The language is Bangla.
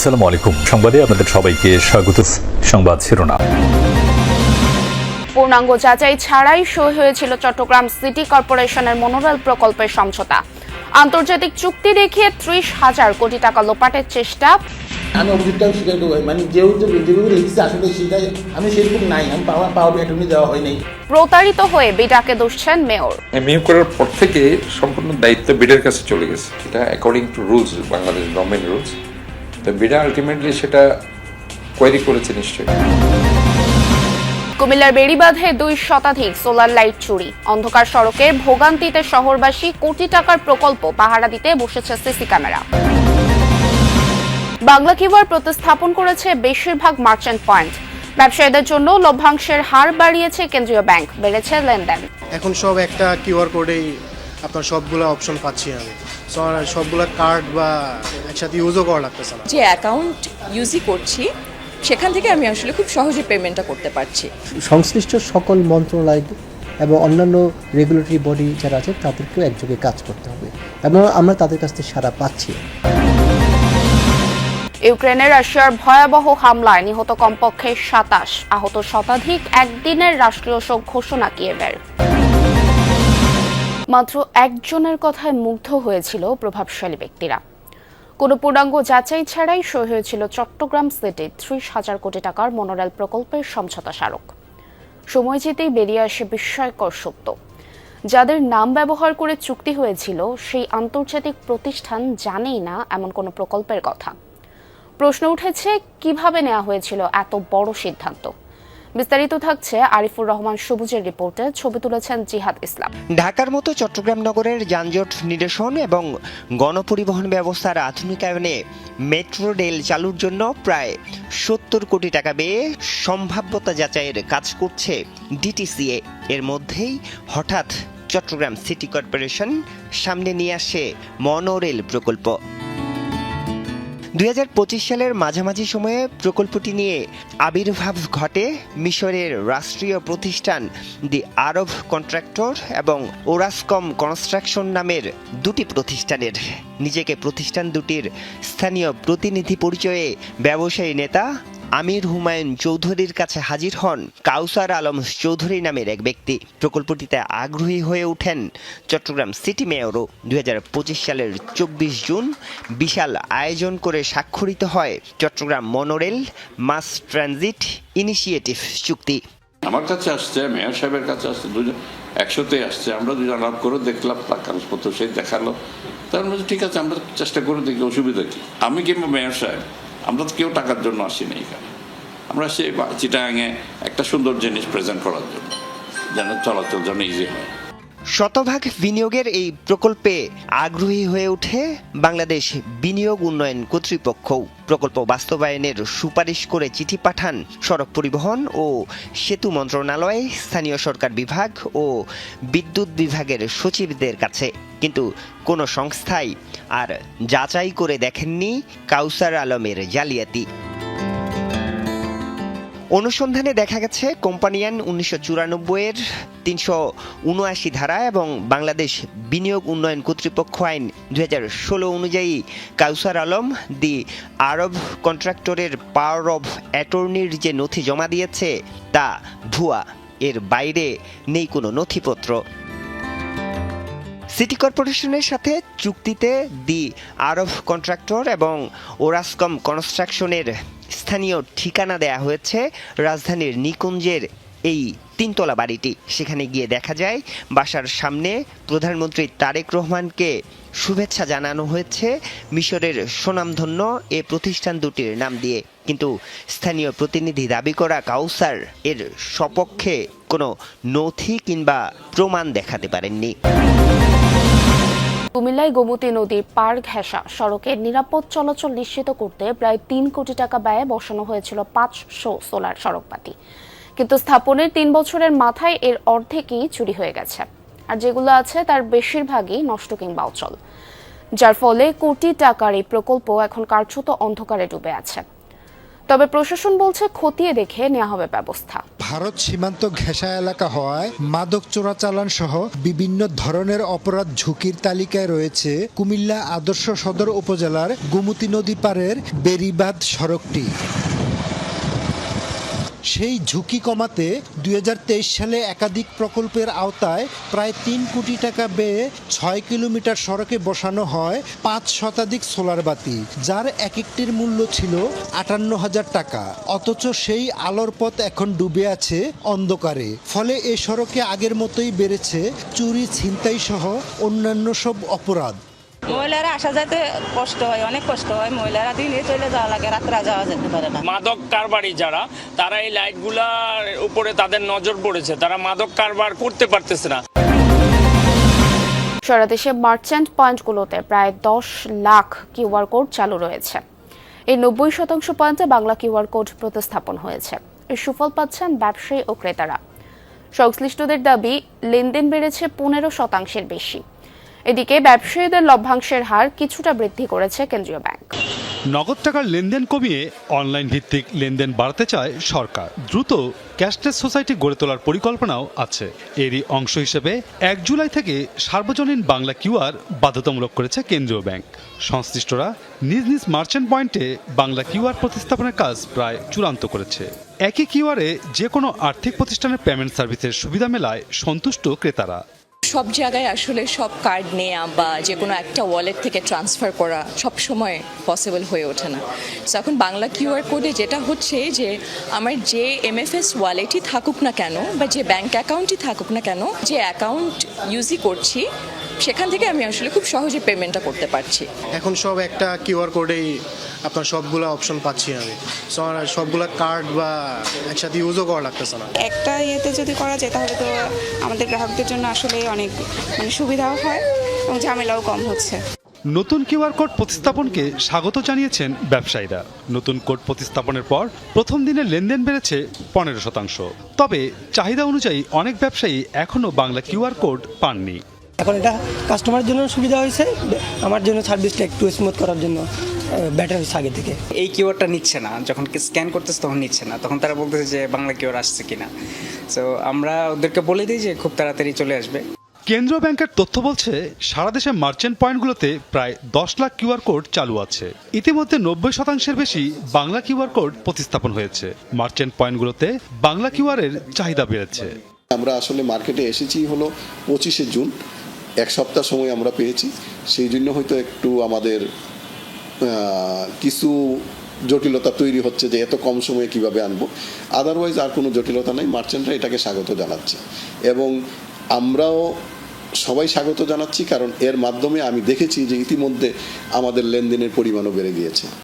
আসসালামু আলাইকুম। সংবাদে আপনাদের সবাইকে স্বাগত। সংবাদ শিরোনাম। পূর্ণাঙ্গ যাচাই ছাড়াই সই হয়েছিল চট্টগ্রাম সিটি কর্পোরেশনের মনোরেল প্রকল্পের সমঝোতা। আন্তর্জাতিক চুক্তি দেখিয়ে ৩০,০০০ কোটি টাকা লোপাটের চেষ্টা। আমি অভিযোগটাও স্বীকার করবো, মানে যেহেতু লিখছে আসলে সেটাই আমি সেরকম নাই, আমি পাওয়ার অ্যাটর্নি দেওয়া হয়নি। প্রতারিত হয়ে বিডাকে দুষছেন মেয়র। নিয়োগ করার পর থেকে সম্পূর্ণ দায়িত্ব বিডের কাছে চলে গেছে, এটা according to rules, Bangladesh government rules. তো বিডা আলটিমেটলি সেটা কোয়েরি করেছে নিশ্চয়ই। কুমিল্লার বেড়িবাঁধে ২ শতাধিক সোলার লাইট চুরি। অন্ধকার সড়কে ভোগান্তিতে শহরবাসী। কোটি টাকার প্রকল্প পাহারা দিতে বসেছে সিসি ক্যামেরা। বাংলা কিউআর প্রতিস্থাপন করেছে বেশিরভাগ মার্চেন্ট পয়েন্ট। ব্যবসায়ীদের জন্য লভ্যাংশের হার বাড়িয়েছে কেন্দ্রীয় ব্যাংক, বেড়েছে লেনদেন। এখন সব একটা কিউআর কোডেই আপনার সবগুলো অপশন পাচ্ছি আমি, সবগুলো কার্ড বা একসাথে ইউজও করা লাগতেছে না। যে অ্যাকাউন্ট ইউজই করছি সেখান থেকে আমি আসলে খুব সহজে পেমেন্টটা করতে পারছি। সংশ্লিষ্ট সকল মন্ত্রণালয় এবং অন্যান্য রেগুলেটরি বডি যারা আছে তাদেরকেও একযোগে কাজ করতে হবে এবং আমরা তাদের কাছ থেকে সাড়া পাচ্ছি। ইউক্রেনে রাশিয়ার ভয়াবহ হামলায় নিহত কমপক্ষে ২৭, আহত শতাধিক। একদিনের রাষ্ট্রীয় শোক ঘোষণা কিয়েভের। মাত্র একজনের কথায় মুগ্ধ হয়েছিল প্রভাবশালী ব্যক্তিরা। কোনো পূর্ণাঙ্গ যাচাই ছাড়াই সই হয়েছিল চট্টগ্রাম সিটি ৩০,০০০ কোটি টাকার মনোরেল প্রকল্পের সমঝোতা স্মারক। সময় যেতেই বেরিয়ে আসে বিস্ময়কর সত্য। যাদের নাম ব্যবহার করে চুক্তি হয়েছিল সেই আন্তর্জাতিক প্রতিষ্ঠান জানেই না এমন কোনো প্রকল্পের কথা। প্রশ্ন উঠেছে, কিভাবে নেওয়া হয়েছিল এত বড় সিদ্ধান্ত? বিস্তারিত থাকছে আরিফুর রহমান সবুজের রিপোর্টে। ছবি তুলেছেন জিহাদ ইসলাম। ঢাকার মতো চট্টগ্রাম নগরের যানজট নিরসন এবং গণপরিবহন ব্যবস্থার আধুনিকায়নে মেট্রো রেল চালুর জন্য প্রায় ৭০ কোটি টাকা ব্যয়ে সম্ভাব্যতা যাচাইয়ের কাজ করছে ডিটিসিএ। এর মধ্যেই হঠাৎ চট্টগ্রাম সিটি কর্পোরেশন সামনে নিয়ে আসে মনোরেল প্রকল্প। ২০২৫ সালের মাঝামাঝি সময়ে প্রকল্পটি নিয়ে আবির্ভাব ঘটে মিশরের রাষ্ট্রীয় প্রতিষ্ঠান দি আরব কন্ট্রাক্টর এবং ওরাসকম কনস্ট্রাকশন নামের দুটি প্রতিষ্ঠানের। নিজেকে প্রতিষ্ঠান দুটির স্থানীয় প্রতিনিধি পরিচয়ে ব্যবসায়ী নেতা আমির হুমায়ুন চৌধুরীর কাছে হাজির হন কাউসার আলম চৌধুরী নামের এক ব্যক্তি। প্রকল্পটিতে আগ্রহী হয়ে ওঠেন চট্টগ্রাম সিটি মেয়রও। ২০২৫ সালের ২৪ জুন বিশাল আয়োজন করে স্বাক্ষরিত হয় Chattogram monorail mass transit initiative চুক্তি। আমার কাছে আসছে, মেয়র সাহেবের কাছে আসছে, দুজন একসাথে আসছে। আমরা দুজন আলাপ করে দেখলাম, তার কাগজপত্র সে দেখালো। তার মধ্যে ঠিক আছে, আমরা চেষ্টা করে দেখি অসুবিধা কি। আমি কিংবা মেয়র সাহেব আমরা তো কেউ টাকার জন্য আসিনি এখানে। আমরা সেই চিটাগাঙে একটা সুন্দর জিনিস প্রেজেন্ট করার জন্য, যেন চলাচল যেন ইজি হয়। শতভাগ বিনিয়োগের এই প্রকল্পে আগ্রহী হয়ে ওঠে বাংলাদেশ বিনিয়োগ উন্নয়ন কর্তৃপক্ষ। প্রকল্প বাস্তবায়নের সুপারিশ করে চিঠি পাঠান সড়ক পরিবহন ও সেতু মন্ত্রণালয়, স্থানীয় সরকার বিভাগ ও বিদ্যুৎ বিভাগের সচিবদের কাছে। কিন্তু কোনো সংস্থাই আর যাচাই করে দেখেননি কাউসার আলমের জালিয়াতি। অনুসন্ধানে দেখা গেছে কোম্পানিয়ান ১৯৯৪-এর ৩৭৯ ধারা এবং বাংলাদেশ বিনিয়োগ উন্নয়ন কর্তৃপক্ষ আইন ২০১৬ অনুযায়ী কাউসার আলম দি আরব কন্ট্রাক্টরের পাওয়ার অব অ্যাটর্নির যে নথি জমা দিয়েছে তা ভুয়া। এর বাইরে নেই কোনো নথিপত্র। সিটি কর্পোরেশনের সাথে চুক্তিতে দি আরব কন্ট্রাক্টর এবং ওরাসকম কনস্ট্রাকশনের স্থানীয় ঠিকানা দেয়া হয়েছে রাজধানীর নিকুঞ্জের এই ৩তলা বাড়িটি। সেখানে গিয়ে দেখা যায় বাসার সামনে প্রধানমন্ত্রী তারেক রহমানকে শুভেচ্ছা জানানো হয়েছে মিশরের সুনামধন্য এ প্রতিষ্ঠান দুটির নাম দিয়ে। কিন্তু স্থানীয় প্রতিনিধি দাবি করা কাউসার এর সপক্ষে কোনো নথি কিংবা প্রমাণ দেখাতে পারেননি। কুমিল্লায় গোমতী নদীর পাড় ঘেঁষা সড়কের নিরাপদ চলাচল নিশ্চিত করতে প্রায় ৩ কোটি টাকা ব্যয়ে বসানো হয়েছিল ৫০০ সোলার সড়কবাতি। কিন্তু স্থাপনের ৩ বছরের মাথায় এর অর্ধেকই চুরি হয়ে গেছে, আর যেগুলো আছে তার বেশিরভাগই নষ্ট কিংবা অচল, যার ফলে কোটি টাকার এই প্রকল্প এখন কার্যত অন্ধকারে ডুবে আছে। তবে প্রশাসন বলছে খতিয়ে দেখে নেওয়া হবে ব্যবস্থা। ভারত সীমান্ত ঘেঁষা এলাকা হওয়ায় মাদক চোরাচালান সহ বিভিন্ন ধরনের অপরাধ ঝুঁকির তালিকায় রয়েছে কুমিল্লা আদর্শ সদর উপজেলার গোমতী নদী পাড়ের বেড়িবাঁধ সড়কটি। সেই ঝুঁকি কমাতে 2023 সালে একাধিক প্রকল্পের আওতায় প্রায় 3 কোটি টাকা ব্যয়ে 6 কিলোমিটার সড়কে বসানো হয় 5 শতাধিক সোলার বাতি, যার এক একটির মূল্য ছিল 58,000 টাকা। অথচ সেই আলোর পথ এখন ডুবে আছে অন্ধকারে। ফলে এ সড়কে আগের মতোই বেড়েছে চুরি, ছিনতাই সহ অন্যান্য সব অপরাধ। মহিলারা আসা যেতে কষ্ট হয়, অনেক কষ্ট হয়। মহিলারা দিনে চলে যাওয়া লাগে, রাত্রে যাওয়া যেতে পারে না। মাদক কারবারি যারা, তারা এই লাইটগুলার উপরে তাদের নজর পড়েছে, তারা মাদক কারবার করতে পারতেছে না। সারা দেশে মার্চেন্ট পয়েন্টগুলোতে প্রায় 10 লাখ কিউআর কোড চালু রয়েছে। এই 90% পয়েন্টে বাংলা কিউআর কোড প্রতিস্থাপন হয়েছে। এর সুফল পাচ্ছেন ব্যবসায়ী ও ক্রেতারা। সংশ্লিষ্টদের দাবি, লেনদেন বেড়েছে 15% বেশি। এদিকে ব্যবসায়ীদের লভ্যাংশের হার কিছুটা বৃদ্ধি করেছে কেন্দ্রীয় ব্যাংক। নগদ টাকার লেনদেন কমিয়ে অনলাইন ভিত্তিক লেনদেন বাড়াতে চায় সরকার। দ্রুত ক্যাশলেস সোসাইটি গড়ে তোলার পরিকল্পনাও আছে। এরই অংশ হিসেবে 1 জুলাই থেকে সার্বজনীন বাংলা কিউআর বাধ্যতামূলক করেছে কেন্দ্রীয় ব্যাংক। সংশ্লিষ্টরা নিজ নিজ মার্চেন্ট পয়েন্টে বাংলা কিউআর প্রতিস্থাপনের কাজ প্রায় চূড়ান্ত করেছে। একই কিউআরে যে কোনো আর্থিক প্রতিষ্ঠানের পেমেন্ট সার্ভিসের সুবিধা মেলায় সন্তুষ্ট ক্রেতারা। সব জায়গায় আসলে সব কার্ড নেওয়া বা যে কোনো একটা ওয়ালেট থেকে ট্রান্সফার করা সব সময় পসিবল হয়ে ওঠে না। সো এখন বাংলা কিউআর কোডে যেটা হচ্ছে যে আমার যে এমএফএস ওয়ালেটই থাকুক না কেন বা যে ব্যাংক অ্যাকাউন্টই থাকুক না কেন, যে অ্যাকাউন্ট ইউজই করছি সেখান থেকে আমি আসলে খুব সহজে পেমেন্টটা করতে পারছি। এখন সব একটা কিউআর কোডেই আপনার সবগুলো অপশন পাচ্ছি আমি। সবগুলো কার্ড বা একসাথে ইউজও করা লাগতেছে না। একটা ইয়েতে যদি করা যায় তাহলে তো আমাদের গ্রাহকদের জন্য আসলে অনেক সুবিধাও হয় এবং ঝামেলাও কম হচ্ছে। নতুন কিউআর কোড প্রতিস্থাপনকে স্বাগত জানিয়েছেন ব্যবসায়ীরা। নতুন কোড প্রতিস্থাপনের পর প্রথম দিনে লেনদেন বেড়েছে 15%। তবে চাহিদা অনুযায়ী অনেক ব্যবসায়ী এখনও বাংলা কিউআর কোড পাননি। এখন এটা কাস্টমারের জন্য সুবিধা হয়েছে, আমার জন্য সার্ভিসটা একটু স্মুথ করার জন্য বেটার হয়েছে আগে থেকে। এই কিউআরটা নিচ্ছে না, যখন স্ক্যান করতেছে তখন নিচ্ছে না, তখন তারা বলতেছে যে বাংলা কিউআর আসছে কিনা। সো আমরা ওদেরকে বলে দিই যে খুব তাড়াতাড়ি চলে আসবে। কেন্দ্রীয় ব্যাংকের তথ্য বলছে সারা দেশে মার্চেন্ট পয়েন্টগুলোতে প্রায় 10 লাখ কিউআর কোড চালু আছে। ইতিমধ্যে 90% বেশি বাংলা কিউআর কোড প্রতিস্থাপন হয়েছে। মার্চেন্ট পয়েন্টগুলোতে বাংলা কিউআরের চাহিদা বেড়েছে। আমরা আসলে মার্কেটে এসেছি হলো 25শে জুন, 1 সপ্তাহ সময় আমরা পেয়েছি। সেই জন্য হয়তো একটু আমাদের কিছু জটিলতা তৈরি হচ্ছে যে এত কম সময়ে কিভাবে আনবো। আদারওয়াইজ আর কোনো জটিলতা নাই। মার্চেন্টরা এটাকে স্বাগত জানাচ্ছে এবং আমরাও সবাই স্বাগত জানাচ্ছি, কারণ এর মাধ্যমে আমি দেখেছি যে ইতিমধ্যে আমাদের লেনদেনের পরিমাণও বেড়ে গিয়েছে।